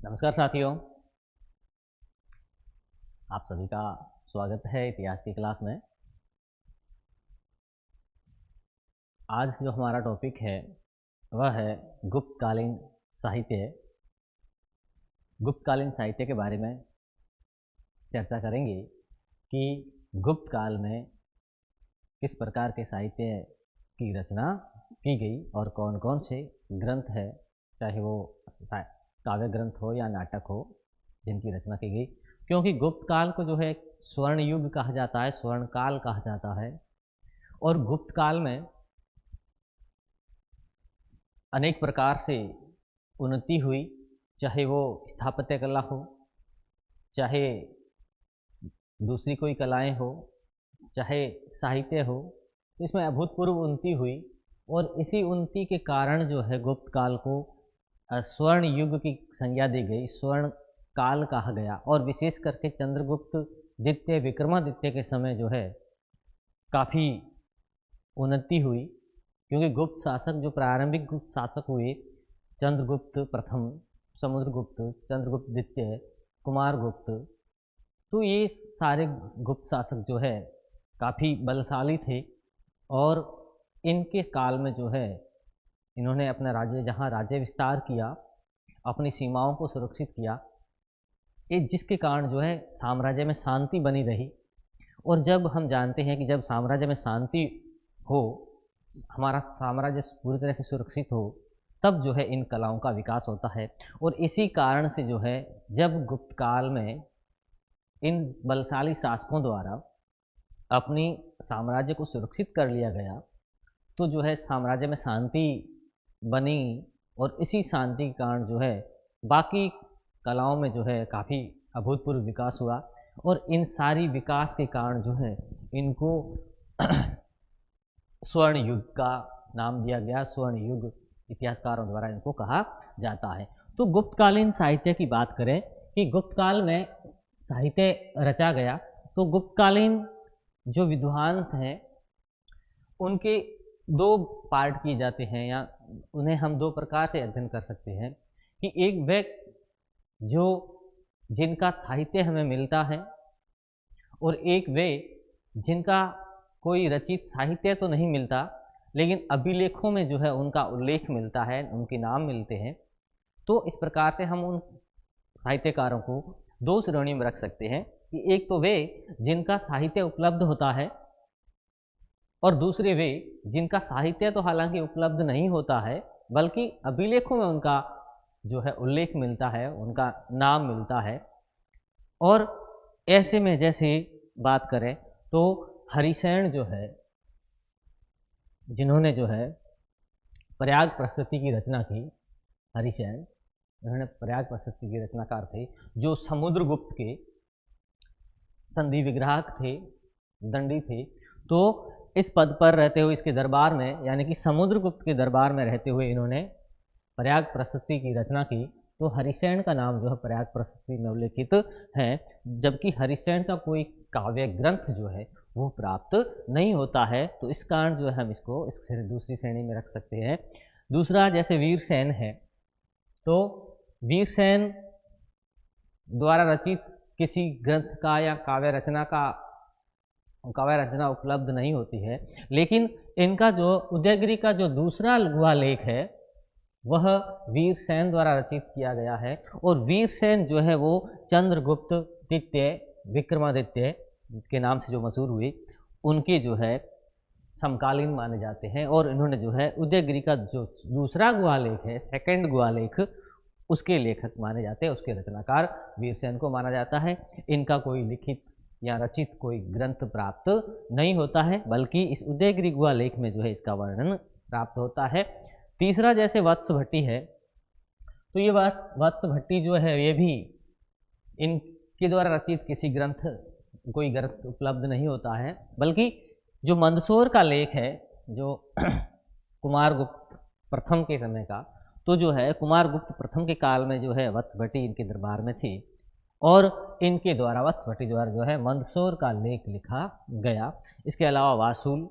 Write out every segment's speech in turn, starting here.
नमस्कार साथियों, आप सभी का स्वागत है इतिहास की क्लास में। आज जो हमारा टॉपिक है वह है गुप्तकालीन साहित्य। गुप्तकालीन साहित्य के बारे में चर्चा करेंगे कि गुप्त काल में किस प्रकार के साहित्य की रचना की गई और कौन कौन से ग्रंथ है, चाहे वो काव्य ग्रंथ हो या नाटक हो, जिनकी रचना की गई। क्योंकि गुप्त काल को जो है स्वर्ण युग कहा जाता है, स्वर्ण काल कहा जाता है। और गुप्त काल में अनेक प्रकार से उन्नति हुई, चाहे वो स्थापत्य कला हो, चाहे दूसरी कोई कलाएं हो, चाहे साहित्य हो, तो इसमें अभूतपूर्व उन्नति हुई। और इसी उन्नति के कारण जो है गुप्त काल को स्वर्ण युग की संज्ञा दी गई, स्वर्ण काल कहा गया। और विशेष करके चंद्रगुप्त द्वितीय विक्रमादित्य के समय जो है काफ़ी उन्नति हुई, क्योंकि गुप्त शासक जो प्रारंभिक गुप्त शासक हुए, चंद्रगुप्त प्रथम, समुद्रगुप्त, चंद्रगुप्त द्वितीय, कुमारगुप्त, तो ये सारे गुप्त शासक जो है काफ़ी बलशाली थे। और इनके काल में जो है इन्होंने अपना राज्य, जहाँ राज्य विस्तार किया, अपनी सीमाओं को सुरक्षित किया, ये जिसके कारण जो है साम्राज्य में शांति बनी रही। और जब हम जानते हैं कि जब साम्राज्य में शांति हो, हमारा साम्राज्य पूरी तरह से सुरक्षित हो, तब जो है इन कलाओं का विकास होता है। और इसी कारण से जो है जब गुप्त काल में इन बलशाली शासकों द्वारा अपनी साम्राज्य को सुरक्षित कर लिया गया, तो जो है साम्राज्य में शांति बनी। और इसी शांति के कारण जो है बाकी कलाओं में जो है काफ़ी अभूतपूर्व विकास हुआ। और इन सारी विकास के कारण जो है इनको स्वर्ण युग का नाम दिया गया। स्वर्ण युग इतिहासकारों द्वारा इनको कहा जाता है। तो गुप्तकालीन साहित्य की बात करें कि गुप्त काल में साहित्य रचा गया, तो गुप्तकालीन जो विद्वान हैं उनके दो पार्ट किए जाते हैं, या उन्हें हम दो प्रकार से अध्ययन कर सकते हैं। कि एक वे जो जिनका साहित्य हमें मिलता है, और एक वे जिनका कोई रचित साहित्य तो नहीं मिलता, लेकिन अभिलेखों में जो है उनका उल्लेख मिलता है, उनके नाम मिलते हैं। तो इस प्रकार से हम उन साहित्यकारों को दो श्रेणी में रख सकते हैं कि एक तो वे जिनका साहित्य उपलब्ध होता है, और दूसरे वे जिनका साहित्य तो हालांकि उपलब्ध नहीं होता है, बल्कि अभिलेखों में उनका जो है उल्लेख मिलता है, उनका नाम मिलता है। और ऐसे में जैसे बात करें तो हरिसेन जो है, जिन्होंने जो है प्रयाग प्रस्तुति की रचना की, हरिसेन इन्होंने प्रयाग प्रस्तुति के रचनाकार थे, जो समुद्रगुप्त के संधि विग्राहक थे, दंडी थे। तो इस पद पर रहते हुए, इसके दरबार में, यानी कि समुद्रगुप्त के दरबार में रहते हुए इन्होंने प्रयाग प्रस्तुति की रचना की। तो हरिसेन का नाम जो है प्रयाग प्रस्तुति में उल्लेखित है, जबकि हरिसेन का कोई काव्य ग्रंथ जो है वो प्राप्त नहीं होता है। तो इस कारण जो है हम इसको इस दूसरी श्रेणी में रख सकते हैं। दूसरा जैसे वीरसेन है, तो वीरसेन द्वारा रचित किसी ग्रंथ का या काव्य रचना उपलब्ध नहीं होती है, लेकिन इनका जो उदयगिरी का जो दूसरा गुहालेख है वह वीरसेन द्वारा रचित किया गया है। और वीरसेन जो है वो चंद्रगुप्त द्वितीय विक्रमादित्य, जिसके नाम से जो मशहूर हुए, उनके जो है समकालीन माने जाते हैं। और इन्होंने जो है उदयगिरी का जो दूसरा गुहालेख है, सेकंड गुहालेख, उसके लेखक माने जाते हैं, उसके रचनाकार वीरसेन को माना जाता है। इनका कोई लिखित या रचित कोई ग्रंथ प्राप्त नहीं होता है, बल्कि इस उदयगिरी गुहालेख में जो है इसका वर्णन प्राप्त होता है। तीसरा जैसे वत्स भट्टी है, तो ये वत्स भट्टी जो है ये भी इनके द्वारा रचित किसी कोई ग्रंथ उपलब्ध नहीं होता है, बल्कि जो मंदसौर का लेख है, जो कुमारगुप्त प्रथम के समय का, तो जो है कुमारगुप्त प्रथम के काल में जो है वत्स भट्टी इनके दरबार में थी, और इनके द्वारा वत्स भट्टी द्वारा जो है मंदसौर का लेख लिखा गया। इसके अलावा वासुल,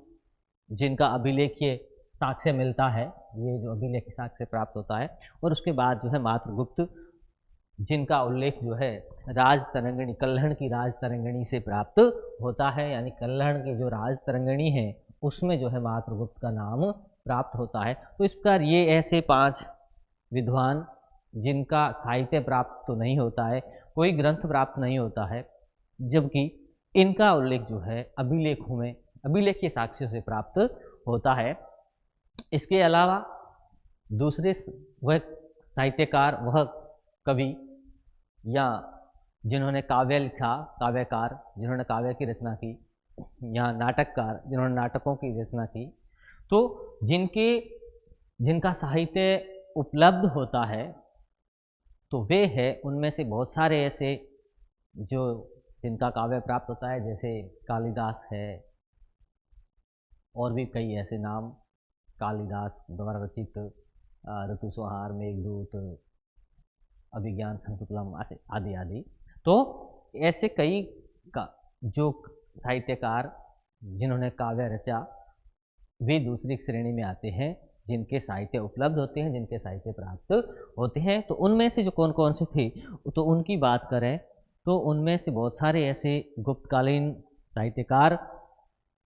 जिनका अभिलेखीय साक्ष्य मिलता है, ये जो अभिलेख साक्ष्य प्राप्त होता है। और उसके बाद जो है मातृगुप्त जिनका उल्लेख जो है राज तरंगिणी, कल्हड़ की राज तरंगिणी से प्राप्त होता है, यानी कल्हड़ की जो राज तरंगिणी है उसमें जो है मातृगुप्त का नाम प्राप्त होता है। तो इस प्रकार ये ऐसे 5 विद्वान जिनका साहित्य प्राप्त तो नहीं होता है, कोई ग्रंथ प्राप्त नहीं होता है, जबकि इनका उल्लेख जो है अभिलेखों में, अभिलेखीय साक्ष्यों से प्राप्त होता है। इसके अलावा दूसरे वह साहित्यकार, वह कवि या जिन्होंने काव्य लिखा, काव्यकार जिन्होंने काव्य की रचना की, या नाटककार जिन्होंने नाटकों की रचना की, तो जिनका साहित्य उपलब्ध होता है तो वे है, उनमें से बहुत सारे ऐसे जो जिनका काव्य प्राप्त होता है, जैसे कालिदास है, और भी कई ऐसे नाम, कालिदास द्वारा रचित ऋतुसंहार, मेघदूत, अभिज्ञान संकुतलम आदि आदि। तो ऐसे कई का जो साहित्यकार जिन्होंने काव्य रचा, वे दूसरी श्रेणी में आते हैं, जिनके साहित्य उपलब्ध होते हैं, जिनके साहित्य प्राप्त होते हैं। तो उनमें से जो कौन कौन से थे, तो उनकी बात करें तो उनमें से बहुत सारे ऐसे गुप्तकालीन साहित्यकार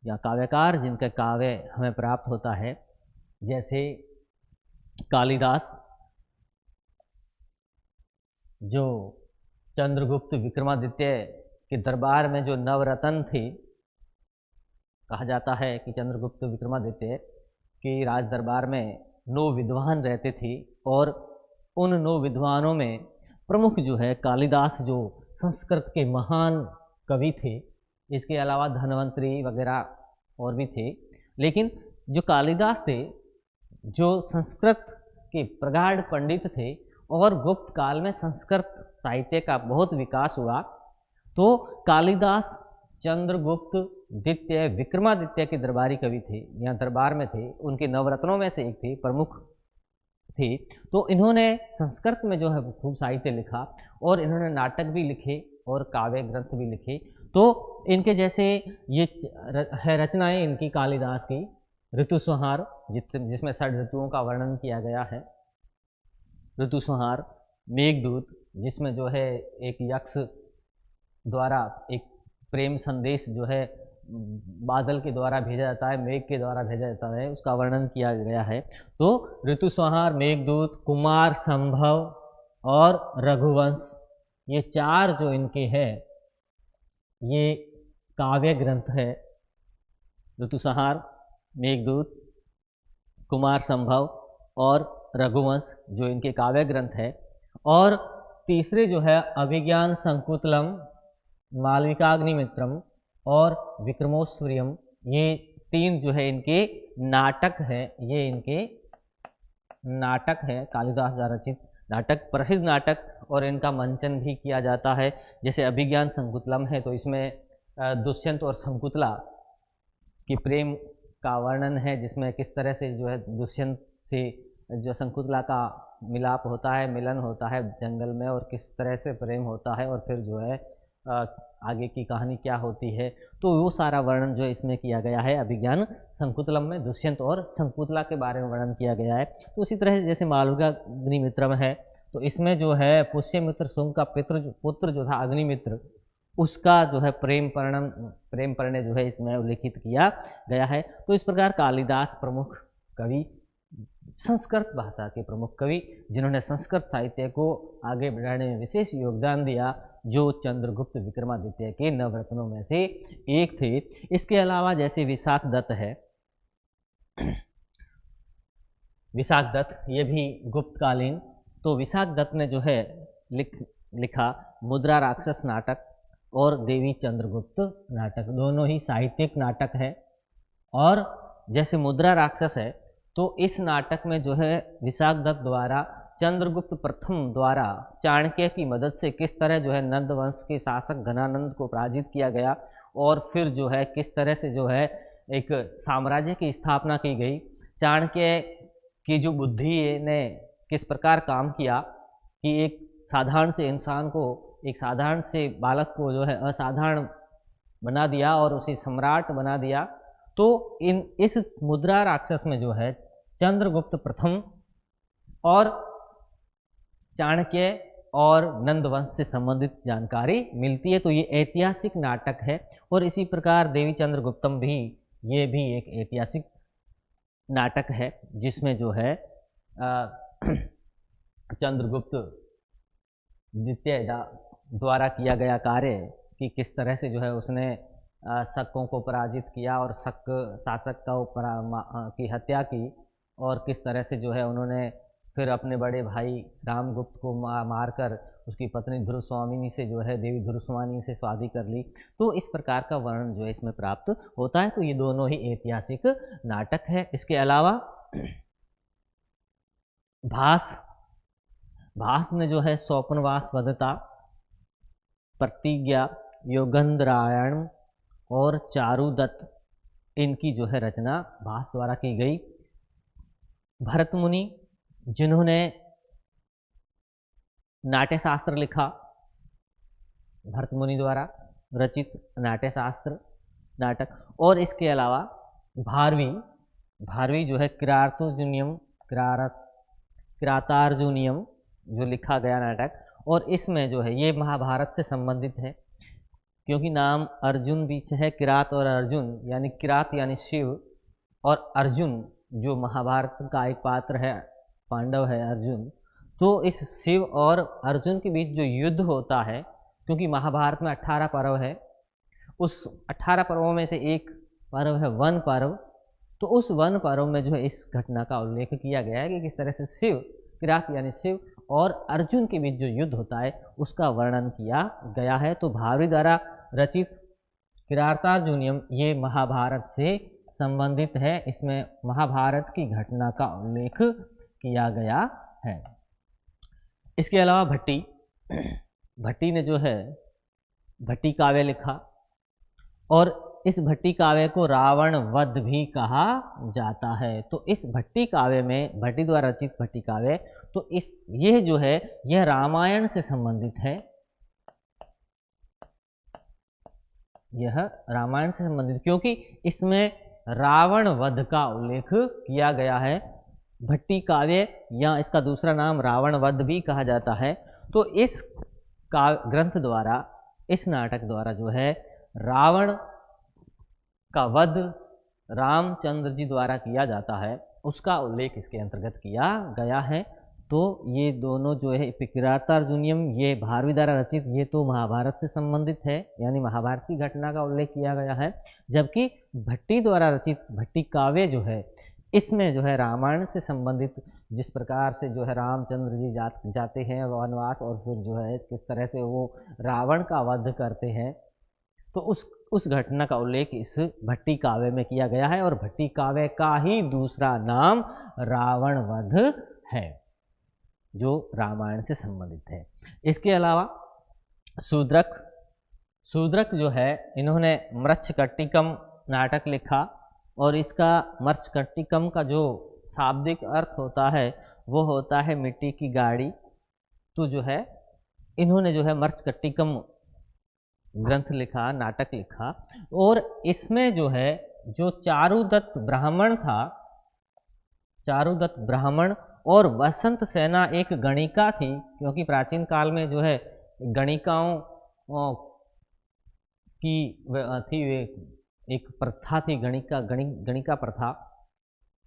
या काव्यकार जिनका काव्य हमें प्राप्त होता है, जैसे कालिदास, जो चंद्रगुप्त विक्रमादित्य के दरबार में जो नवरत्न थे, कहा जाता है कि चंद्रगुप्त विक्रमादित्य के राज दरबार में 9 विद्वान रहते थे, और उन 9 विद्वानों में प्रमुख जो है कालिदास, जो संस्कृत के महान कवि थे। इसके अलावा धन्वंतरी वगैरह और भी थे, लेकिन जो कालिदास थे, जो संस्कृत के प्रगाढ़ पंडित थे, और गुप्त काल में संस्कृत साहित्य का बहुत विकास हुआ, तो कालिदास चंद्रगुप्त द्वितीय विक्रमादित्य के दरबारी कवि थे, यहाँ दरबार में थे, उनके नवरत्नों में से एक थे, प्रमुख थे। तो इन्होंने संस्कृत में जो है खूब साहित्य लिखा, और इन्होंने नाटक भी लिखे और काव्य ग्रंथ भी लिखे। तो इनके जैसे ये है रचनाएं इनकी, कालिदास की ऋतुसंहार, जिसमें 6 ऋतुओं का वर्णन किया गया है, ऋतुसंहार, मेघदूत, जिसमें जो है एक यक्ष द्वारा एक प्रेम संदेश जो है बादल के द्वारा भेजा जाता है, मेघ के द्वारा भेजा जाता है, उसका वर्णन किया गया है। तो ऋतुसंहार, मेघदूत, कुमार संभव और रघुवंश, ये 4 जो इनके हैं, ये काव्य ग्रंथ है। ऋतुसंहार, मेघदूत, कुमार संभव और रघुवंश जो इनके काव्य ग्रंथ है। और तीसरे जो है अभिज्ञान संकुतलम, मालविकाग्निमित्रम और विक्रमोत्सवर्यम, ये 3 जो है इनके नाटक है। ये इनके नाटक है, कालिदास द्वारा रचित नाटक, प्रसिद्ध नाटक, और इनका मंचन भी किया जाता है। जैसे अभिज्ञान संकुतलम है, तो इसमें दुष्यंत और संकुतला के प्रेम का वर्णन है, जिसमें किस तरह से जो है दुष्यंत से जो संकुतला का मिलाप होता है, मिलन होता है जंगल में, और किस तरह से प्रेम होता है, और फिर जो है आगे की कहानी क्या होती है। तो वो सारा वर्णन जो इसमें किया गया है पुष्यमित्र संकुतलम में, दुष्यंत और संकुतला के बारे में वर्णन किया गया है। तो उसी तरह जैसे मालविकाग्निमित्रम है, तो इसमें जो है पुष्यमित्र सुंग का पुत्र जो था अग्निमित्र, उसका जो है प्रेम परिणय जो है इसमें उल्लेखित किया गया है। तो इस प्रकार कालिदास प्रमुख कवि, संस्कृत भाषा के प्रमुख कवि, जिन्होंने संस्कृत साहित्य को आगे बढ़ाने में विशेष योगदान दिया, जो चंद्रगुप्त विक्रमादित्य के नवरत्नों में से एक थे। इसके अलावा जैसे विशाख दत्त है, विशाख दत्त ये भी गुप्तकालीन, तो विशाख दत्त ने जो है लिखा मुद्रा राक्षस नाटक और देवी चंद्रगुप्त नाटक, दोनों ही साहित्यिक नाटक है। और जैसे मुद्रा राक्षस है, तो इस नाटक में जो है विशाख दत्त द्वारा चंद्रगुप्त प्रथम द्वारा चाणक्य की मदद से किस तरह जो है नंद वंश के शासक घनानंद को पराजित किया गया, और फिर जो है किस तरह से जो है एक साम्राज्य की स्थापना की गई। चाणक्य की जो बुद्धि ने किस प्रकार काम किया कि एक साधारण से इंसान को, एक साधारण से बालक को जो है असाधारण बना दिया और उसे सम्राट बना दिया। तो इस मुद्रा राक्षस में जो है चंद्रगुप्त प्रथम और चाणक्य और नंदवंश से संबंधित जानकारी मिलती है। तो ये ऐतिहासिक नाटक है। और इसी प्रकार देवी चंद्रगुप्तम भी, ये भी एक ऐतिहासिक नाटक है जिसमें जो है चंद्रगुप्त द्वितीय द्वारा किया गया कार्य कि किस तरह से जो है उसने शकों को पराजित किया और शक शासक की हत्या की, और किस तरह से जो है उन्होंने फिर अपने बड़े भाई रामगुप्त को मारकर उसकी पत्नी ध्रुवस्वामिनी से जो है देवी ध्रुवस्वामिनी से शादी कर ली। तो इस प्रकार का वर्णन जो है इसमें प्राप्त होता है। तो ये दोनों ही ऐतिहासिक नाटक है। इसके अलावा भास ने जो है स्वप्नवास वधता, प्रतिज्ञा, योगंधरायण और चारुदत्त, इनकी जो है रचना भास द्वारा की गई। भरत मुनि जिन्होंने नाट्यशास्त्र लिखा, भरत मुनि द्वारा रचित नाट्यशास्त्र नाटक। और इसके अलावा भारवी जो है किरातार्जुनियम जो लिखा गया नाटक, और इसमें जो है ये महाभारत से संबंधित है, क्योंकि नाम अर्जुन बीच है। किरात और अर्जुन, यानी किरात यानी शिव और अर्जुन जो महाभारत का एक पात्र है, पांडव है अर्जुन। तो इस शिव और अर्जुन के बीच जो युद्ध होता है, क्योंकि महाभारत में 18 पर्व है, उस 18 पर्वों में से एक पर्व है वन पर्व। तो उस वन पर्व में जो है इस घटना का उल्लेख किया गया है कि किस तरह से शिव, किरात यानी शिव और अर्जुन के बीच जो युद्ध होता है उसका वर्णन किया गया है। तो भारवी द्वारा रचित किरातार्जुनियम ये महाभारत से संबंधित है। इसमें महाभारत की घटना का उल्लेख किया गया है। इसके अलावा भट्टी ने जो है भट्टी काव्य लिखा, और इस भट्टी काव्य को रावण वध भी कहा जाता है। तो इस भट्टी काव्य में, भट्टी द्वारा रचित भट्टी काव्य, तो यह जो है यह रामायण से संबंधित है। यह रामायण से संबंधित, क्योंकि इसमें रावण वध का उल्लेख किया गया है। भट्टी काव्य या इसका दूसरा नाम रावण वध भी कहा जाता है। तो इस ग्रंथ द्वारा, इस नाटक द्वारा जो है रावण का वध रामचंद्र जी द्वारा किया जाता है, उसका उल्लेख इसके अंतर्गत किया गया है। तो ये दोनों जो है किरातार्जुनियम ये भारवी द्वारा रचित, ये तो महाभारत से संबंधित है, यानी महाभारत की घटना का उल्लेख किया गया है। जबकि भट्टी द्वारा रचित भट्टी काव्य जो है इसमें जो है रामायण से संबंधित, जिस प्रकार से जो है रामचंद्र जी जाते हैं वनवास, और फिर जो है किस तरह से वो रावण का वध करते हैं, तो उस घटना का उल्लेख इस भट्टी काव्य में किया गया है। और भट्टी काव्य का ही दूसरा नाम रावण वध है, जो रामायण से संबंधित है। इसके अलावा शूद्रक जो है, इन्होंने मृच्छकटिकम नाटक लिखा, और इसका मृच्छकटिकम का जो शाब्दिक अर्थ होता है वो होता है मिट्टी की गाड़ी। तो जो है इन्होंने जो है मृच्छकटिकम ग्रंथ लिखा, नाटक लिखा, और इसमें जो है जो चारुदत्त ब्राह्मण था, चारुदत्त ब्राह्मण और वसंत सेना एक गणिका थी, क्योंकि प्राचीन काल में जो है गणिकाओं की थी एक प्रथा थी, गणिका प्रथा,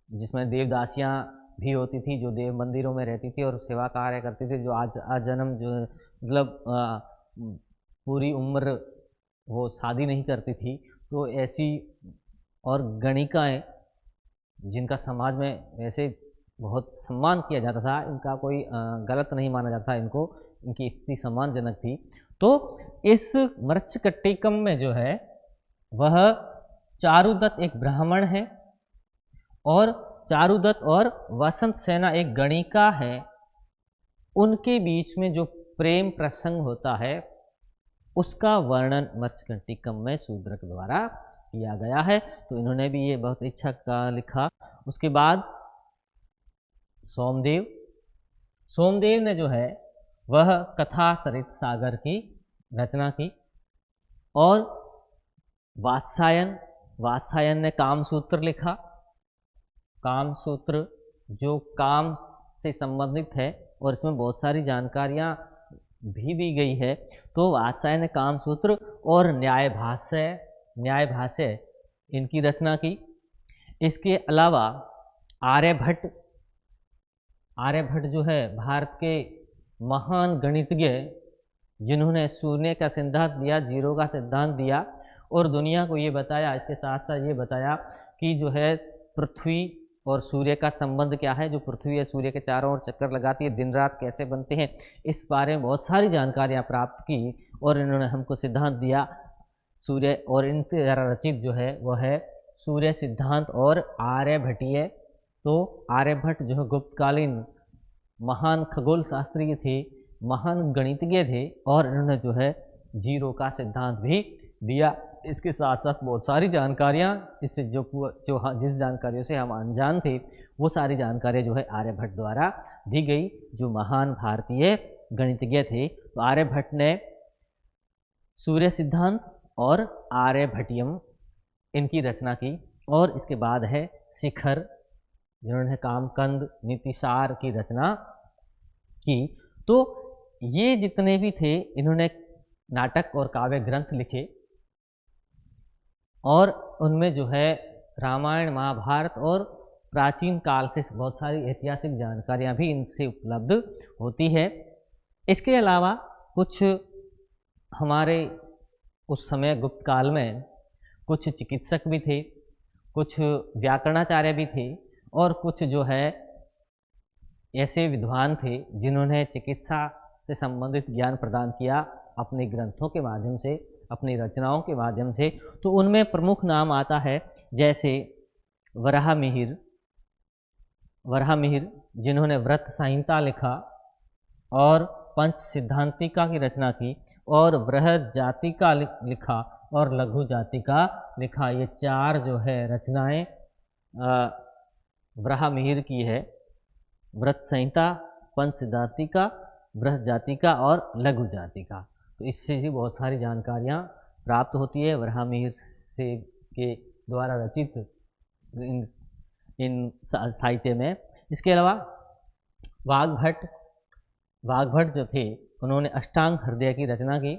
जिसमें देवदासियां भी होती थी जो देव मंदिरों में रहती थी और सेवा कार्य करती थी, जो आजन्म जो मतलब पूरी उम्र वो शादी नहीं करती थी। तो ऐसी और गणिकाएं जिनका समाज में वैसे बहुत सम्मान किया जाता था, इनका कोई गलत नहीं माना जाता, इनकी स्थिति सम्मानजनक थी। तो इस मृच्छकटिकम में जो है वह चारुदत्त एक ब्राह्मण है, और चारुदत्त और वसंत सेना एक गणिका है। उनके बीच में जो प्रेम प्रसंग होता है उसका वर्णन मृच्छकटिकम में शूद्रक द्वारा किया गया है। तो इन्होंने भी ये बहुत अच्छा का लिखा। उसके बाद सोमदेव ने जो है वह कथा सरित सागर की रचना की, और वात्सायन ने कामसूत्र लिखा। कामसूत्र जो काम से संबंधित है, और इसमें बहुत सारी जानकारियाँ भी दी गई है। तो वात्सायन कामसूत्र और न्यायभाष्य इनकी रचना की। इसके अलावा आर्यभट्ट जो है भारत के महान गणितज्ञ, जिन्होंने शून्य का सिद्धांत दिया, जीरो का सिद्धांत दिया और दुनिया को ये बताया, इसके साथ साथ ये बताया कि जो है पृथ्वी और सूर्य का संबंध क्या है, जो पृथ्वी है सूर्य के चारों ओर चक्कर लगाती है, दिन रात कैसे बनते हैं, इस बारे में बहुत सारी जानकारियाँ प्राप्त की और इन्होंने हमको सिद्धांत दिया सूर्य। और इनके द्वारा रचित जो है वह है सूर्य सिद्धांत और आर्यभट्टीय। तो आर्यभट्ट जो है गुप्तकालीन महान खगोल शास्त्री थे, महान गणितज्ञ थे और इन्होंने जो है जीरो का सिद्धांत भी दिया। इसके साथ साथ बहुत सारी जानकारियाँ, इससे जिस जानकारियों से हम अनजान थे वो सारी जानकारियाँ जो है आर्यभट्ट द्वारा दी गई, जो महान भारतीय गणितज्ञ थे। तो आर्यभट्ट ने सूर्य सिद्धांत और आर्यभट्टियम इनकी रचना की। और इसके बाद है शिखर, जिन्होंने कामकंद नीतिसार की रचना की। तो ये जितने भी थे, इन्होंने नाटक और काव्य ग्रंथ लिखे और उनमें जो है रामायण महाभारत और प्राचीन काल से बहुत सारी ऐतिहासिक जानकारियाँ भी इनसे उपलब्ध होती है। इसके अलावा कुछ हमारे उस समय गुप्त काल में कुछ चिकित्सक भी थे, कुछ व्याकरणाचार्य भी थे और कुछ जो है ऐसे विद्वान थे जिन्होंने चिकित्सा से संबंधित ज्ञान प्रदान किया अपने ग्रंथों के माध्यम से, अपनी रचनाओं के माध्यम से। तो उनमें प्रमुख नाम आता है जैसे वराहमिहिर, जिन्होंने व्रत संहिता लिखा और पंच सिद्धांतिका की रचना की और बृहद जातिका लिखा और लघु जातिका लिखा। ये चार जो है रचनाएं वराहमिहिर की है, व्रत संहिता, पंच सिद्धांतिका, बृहद जातिका और लघु जातिका। तो इससे भी बहुत सारी जानकारियाँ प्राप्त होती है वराहमिहिर से के द्वारा रचित इन साहित्य में। इसके अलावा वाग्भट जो थे, उन्होंने अष्टांग हृदय की रचना की,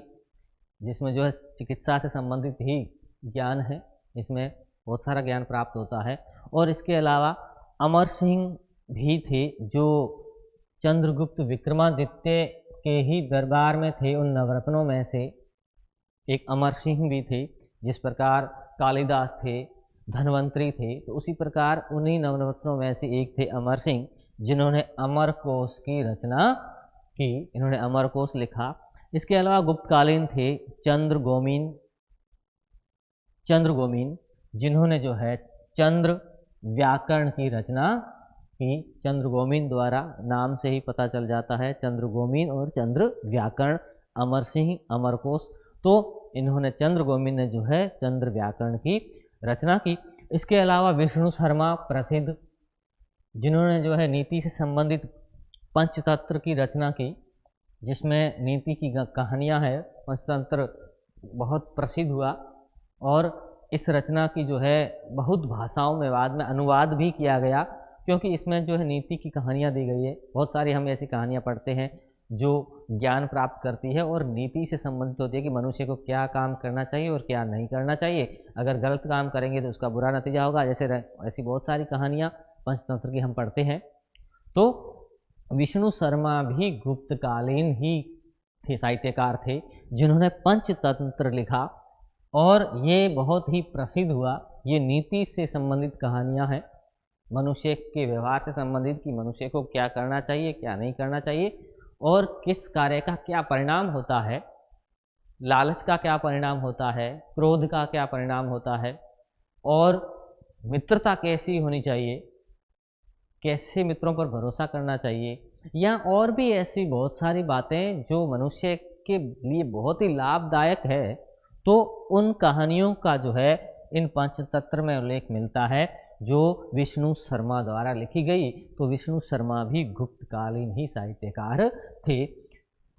जिसमें जो है चिकित्सा से संबंधित ही ज्ञान है, इसमें बहुत सारा ज्ञान प्राप्त होता है। और इसके अलावा अमर सिंह भी थे, जो चंद्रगुप्त विक्रमादित्य के ही दरबार में थे। उन नवरत्नों में से एक अमर सिंह भी थे। जिस प्रकार कालिदास थे, धन्वंतरी थे, तो उसी प्रकार उन्हीं नवरत्नों में से एक थे अमर सिंह, जिन्होंने अमरकोश की रचना की, इन्होंने अमरकोश लिखा। इसके अलावा गुप्तकालीन थे चंद्रगोमीन, जिन्होंने जो है चंद्र व्याकरण की रचना की। चंद्रगोमीन द्वारा नाम से ही पता चल जाता है, चंद्रगोमीन और चंद्र व्याकरण। अमर सिंह अमरकोश, तो इन्होंने चंद्रगोमीन ने जो है चंद्र व्याकरण की रचना की। इसके अलावा विष्णु शर्मा प्रसिद्ध, जिन्होंने जो है नीति से संबंधित पंचतंत्र की रचना की, जिसमें नीति की कहानियाँ है। पंचतंत्र बहुत प्रसिद्ध हुआ और इस रचना की जो है बहुत भाषाओं में बाद में अनुवाद भी किया गया, क्योंकि इसमें जो है नीति की कहानियाँ दी गई है। बहुत सारी हम ऐसी कहानियाँ पढ़ते हैं जो ज्ञान प्राप्त करती है और नीति से संबंधित होती है कि मनुष्य को क्या काम करना चाहिए और क्या नहीं करना चाहिए। अगर गलत काम करेंगे तो उसका बुरा नतीजा होगा। जैसे ऐसी बहुत सारी कहानियाँ पंचतंत्र की हम पढ़ते हैं। तो विष्णु शर्मा भी गुप्तकालीन ही थे, साहित्यकार थे, जिन्होंने पंचतंत्र लिखा और ये बहुत ही प्रसिद्ध हुआ। ये नीति से संबंधित कहानियाँ हैं, मनुष्य के व्यवहार से संबंधित कि मनुष्य को क्या करना चाहिए, क्या नहीं करना चाहिए और किस कार्य का क्या परिणाम होता है, लालच का क्या परिणाम होता है, क्रोध का क्या परिणाम होता है और मित्रता कैसी होनी चाहिए, कैसे मित्रों पर भरोसा करना चाहिए, या और भी ऐसी बहुत सारी बातें जो मनुष्य के लिए बहुत ही लाभदायक है। तो उन कहानियों का जो है इन पंचतंत्र में उल्लेख मिलता है, जो विष्णु शर्मा द्वारा लिखी गई। तो विष्णु शर्मा भी गुप्तकालीन ही साहित्यकार थे।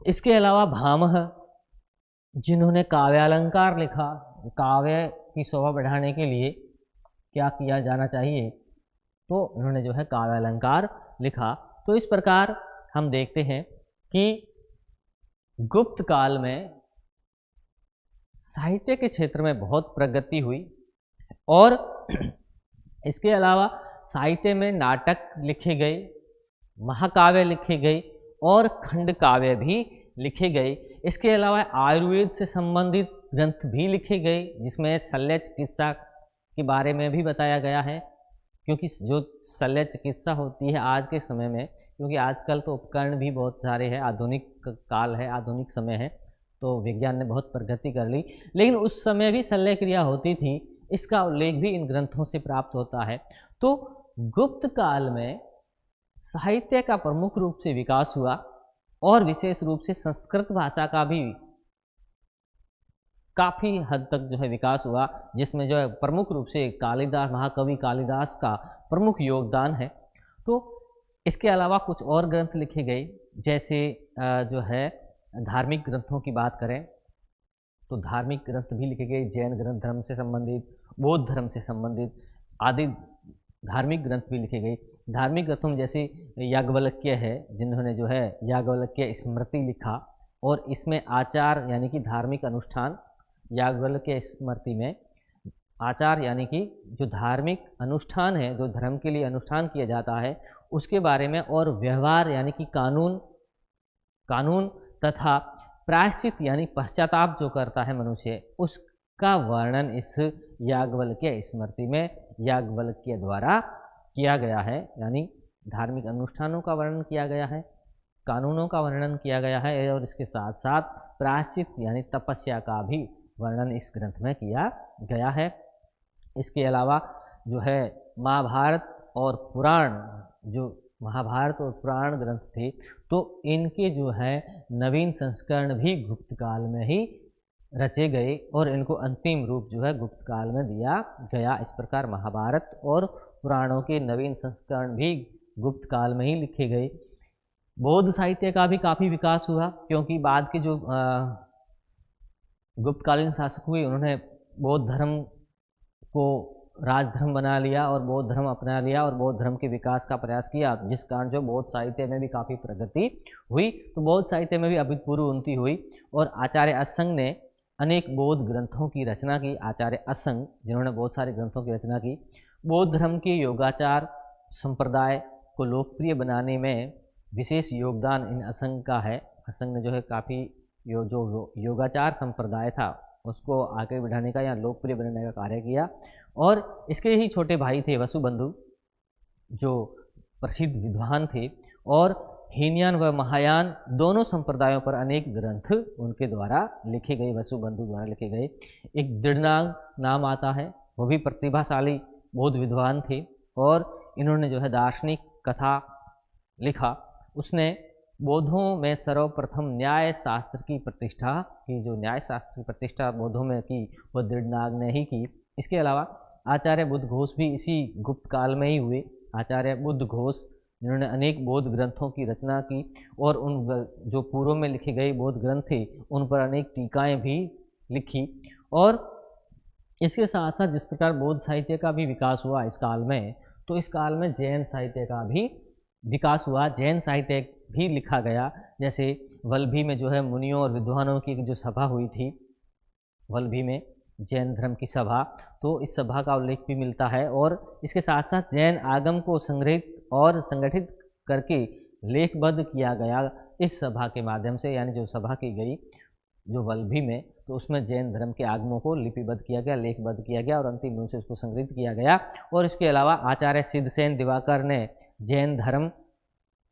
इसके अलावा भामह, जिन्होंने काव्यालंकार लिखा, काव्य की शोभा बढ़ाने के लिए क्या किया जाना चाहिए, तो उन्होंने जो है काव्यालंकार लिखा। तो इस प्रकार हम देखते हैं कि गुप्त काल में साहित्य के क्षेत्र में बहुत प्रगति हुई और इसके अलावा साहित्य में नाटक लिखे गए, महाकाव्य लिखे गए और खंड काव्य भी लिखे गए। इसके अलावा आयुर्वेद से संबंधित ग्रंथ भी लिखे गए, जिसमें शल्य चिकित्सा के बारे में भी बताया गया है, क्योंकि जो शल्य चिकित्सा होती है आज के समय में, क्योंकि आजकल तो उपकरण भी बहुत सारे हैं, आधुनिक काल है, आधुनिक समय है, तो विज्ञान ने बहुत प्रगति कर ली, लेकिन उस समय भी शल्य क्रिया होती थी, इसका उल्लेख भी इन ग्रंथों से प्राप्त होता है। तो गुप्त काल में साहित्य का प्रमुख रूप से विकास हुआ और विशेष रूप से संस्कृत भाषा का भी काफ़ी हद तक जो है विकास हुआ, जिसमें जो है प्रमुख रूप से कालिदास, महाकवि कालिदास का प्रमुख योगदान है। तो इसके अलावा कुछ और ग्रंथ लिखे गए, जैसे जो है धार्मिक ग्रंथों की बात करें तो धार्मिक ग्रंथ भी लिखे गए, जैन ग्रंथ धर्म से संबंधित, बौद्ध धर्म से संबंधित आदि धार्मिक ग्रंथ भी लिखे गए। धार्मिक ग्रंथों में जैसे याज्ञवल्क्य है, जिन्होंने जो है याज्ञवल्क्य स्मृति लिखा, और इसमें आचार यानी कि धार्मिक अनुष्ठान, याज्ञवल्क्य स्मृति में आचार यानी कि जो धार्मिक अनुष्ठान है, जो धर्म के लिए अनुष्ठान किया जाता है उसके बारे में, और व्यवहार यानी कि कानून तथा प्रायश्चित यानी पश्चाताप जो करता है मनुष्य, उसका वर्णन इस याज्ञवल्क्य स्मृति में याज्ञवल्क्य द्वारा किया गया है। यानी धार्मिक अनुष्ठानों का वर्णन किया गया है, कानूनों का वर्णन किया गया है, और इसके साथ साथ प्रायश्चित यानी तपस्या का भी वर्णन इस ग्रंथ में किया गया है। इसके अलावा जो है महाभारत और पुराण, जो महाभारत और पुराण ग्रंथ थे, तो इनके जो है नवीन संस्करण भी गुप्त काल में ही रचे गए और इनको अंतिम रूप जो है गुप्त काल में दिया गया। इस प्रकार महाभारत और पुराणों के नवीन संस्करण भी गुप्त काल में ही लिखे गए। बौद्ध साहित्य का भी काफ़ी विकास हुआ, क्योंकि बाद के जो गुप्तकालीन शासक हुए, उन्होंने बौद्ध धर्म को राजधर्म बना लिया और बौद्ध धर्म अपना लिया और बौद्ध धर्म के विकास का प्रयास किया, जिस कारण जो बौद्ध साहित्य में भी काफ़ी प्रगति हुई। तो बौद्ध साहित्य में भी अभूतपूर्व उन्नति हुई और आचार्य असंग ने अनेक बौद्ध ग्रंथों की रचना की। आचार्य असंग, जिन्होंने बहुत सारे ग्रंथों की रचना की, बौद्ध धर्म के योगाचार संप्रदाय को लोकप्रिय बनाने में विशेष योगदान इन असंग का है। असंग ने जो है काफ़ी जो योगाचार संप्रदाय था उसको आगे बढ़ाने का या लोकप्रिय बनाने का कार्य किया। और इसके ही छोटे भाई थे वसुबंधु, जो प्रसिद्ध विद्वान थे, और हीनयान व महायान दोनों संप्रदायों पर अनेक ग्रंथ उनके द्वारा लिखे गए, वसुबंधु द्वारा लिखे गए। एक दृढ़नाग नाम आता है, वो भी प्रतिभाशाली बौद्ध विद्वान थे और इन्होंने जो है दार्शनिक कथा लिखा। उसने बौद्धों में सर्वप्रथम न्याय शास्त्र की प्रतिष्ठा की, जो न्याय शास्त्र की प्रतिष्ठा बौद्धों में की वो दृढ़नाग ने ही की। इसके अलावा आचार्य बुद्ध घोष भी इसी गुप्त काल में ही हुए। आचार्य बुद्ध घोष, जिन्होंने अनेक बौद्ध ग्रंथों की रचना की और उन जो पूर्व में लिखे गए बौद्ध ग्रंथ थे उन पर अनेक टीकाएँ भी लिखी। और इसके साथ साथ जिस प्रकार बौद्ध साहित्य का भी विकास हुआ इस काल में, तो इस काल में जैन साहित्य का भी विकास हुआ। जैन साहित्य भी लिखा गया, जैसे वल्लभी में जो है मुनियों और विद्वानों की जो सभा हुई थी, वल्लभी में जैन धर्म की सभा, तो इस सभा का उल्लेख भी मिलता है। और इसके साथ साथ जैन आगम को संग्रहित और संगठित करके लेखबद्ध किया गया इस सभा के माध्यम से, यानी जो सभा की गई जो वल्लभी में, तो उसमें जैन धर्म के आगमों को लिपिबद्ध किया गया, लेखबद्ध किया गया और अंतिम रूप से उसको संग्रहित किया गया। और इसके अलावा आचार्य सिद्धसेन दिवाकर ने जैन धर्म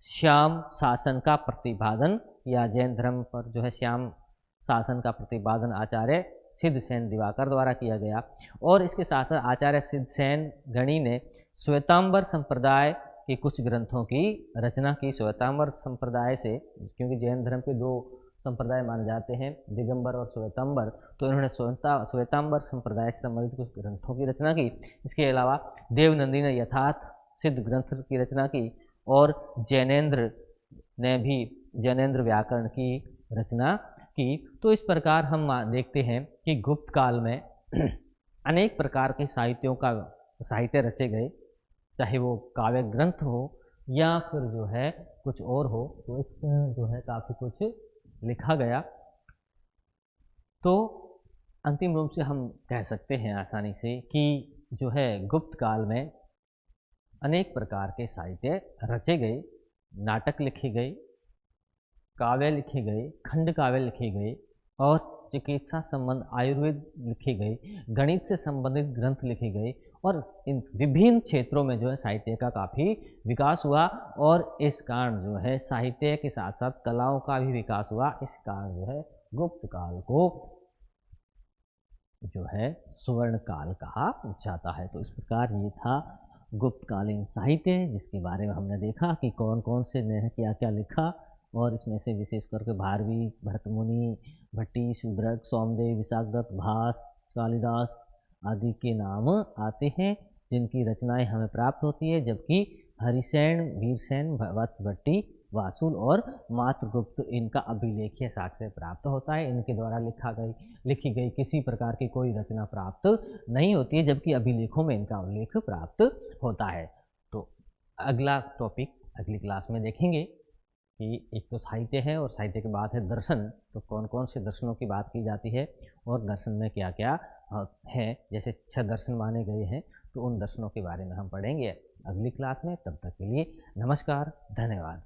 श्याम शासन का प्रतिपादन किया। जैन धर्म पर जो है श्याम शासन का प्रतिपादन आचार्य सिद्धसेन दिवाकर द्वारा किया गया। और इसके साथ साथ आचार्य सिद्धसेन गणी ने श्वेतांबर संप्रदाय के कुछ ग्रंथों की रचना की। श्वेतांबर संप्रदाय से, क्योंकि जैन धर्म के दो संप्रदाय माने जाते हैं, दिगंबर और श्वेतांबर, तो इन्होंने श्वेतांबर संप्रदाय से संबंधित कुछ ग्रंथों की रचना की। इसके अलावा देवनंदी ने यथार्थ सिद्ध ग्रंथ की रचना की और जैनेन्द्र ने भी जैनेन्द्र व्याकरण की रचना की। तो इस प्रकार हम देखते हैं कि गुप्त काल में अनेक प्रकार के साहित्य रचे गए, चाहे वो काव्य ग्रंथ हो या फिर जो है कुछ और हो, तो इसमें जो है काफ़ी कुछ लिखा गया। तो अंतिम रूप से हम कह सकते हैं आसानी से कि जो है गुप्त काल में अनेक प्रकार के साहित्य रचे गए, नाटक लिखे गए, काव्य लिखे गए, खंड काव्य लिखे गए और चिकित्सा संबंध आयुर्वेद लिखे गए, गणित से संबंधित ग्रंथ लिखे गए और इन विभिन्न क्षेत्रों में जो है साहित्य का काफ़ी विकास हुआ और इस कारण जो है साहित्य के साथ साथ कलाओं का भी विकास हुआ। इस कारण जो है गुप्त काल को जो है स्वर्ण काल कहा जाता है। तो इस प्रकार ये था गुप्तकालीन साहित्य, जिसके बारे में हमने देखा कि कौन कौन से ने क्या क्या लिखा और इसमें से विशेष करके भारवी, भरतमुनि, भट्टी, शूद्रक, सोमदेव, विशाखदत्त, भास, कालिदास आदि के नाम आते हैं जिनकी रचनाएं हमें प्राप्त होती है, जबकि हरिसेन, वीरसेन, वत्स भट्टी, वासुल और मात्रगुप्त इनका अभिलेखीय साक्ष्य प्राप्त होता है। इनके द्वारा लिखी गई किसी प्रकार की कोई रचना प्राप्त नहीं होती है, जबकि अभिलेखों में इनका उल्लेख प्राप्त होता है। तो अगला टॉपिक अगली क्लास में देखेंगे कि एक तो साहित्य है और साहित्य के बाद है दर्शन। तो कौन कौन से दर्शनों की बात की जाती है और दर्शन में क्या क्या है, जैसे 6 दर्शन माने गए हैं, तो उन दर्शनों के बारे में हम पढ़ेंगे अगली क्लास में। तब तक के लिए नमस्कार, धन्यवाद।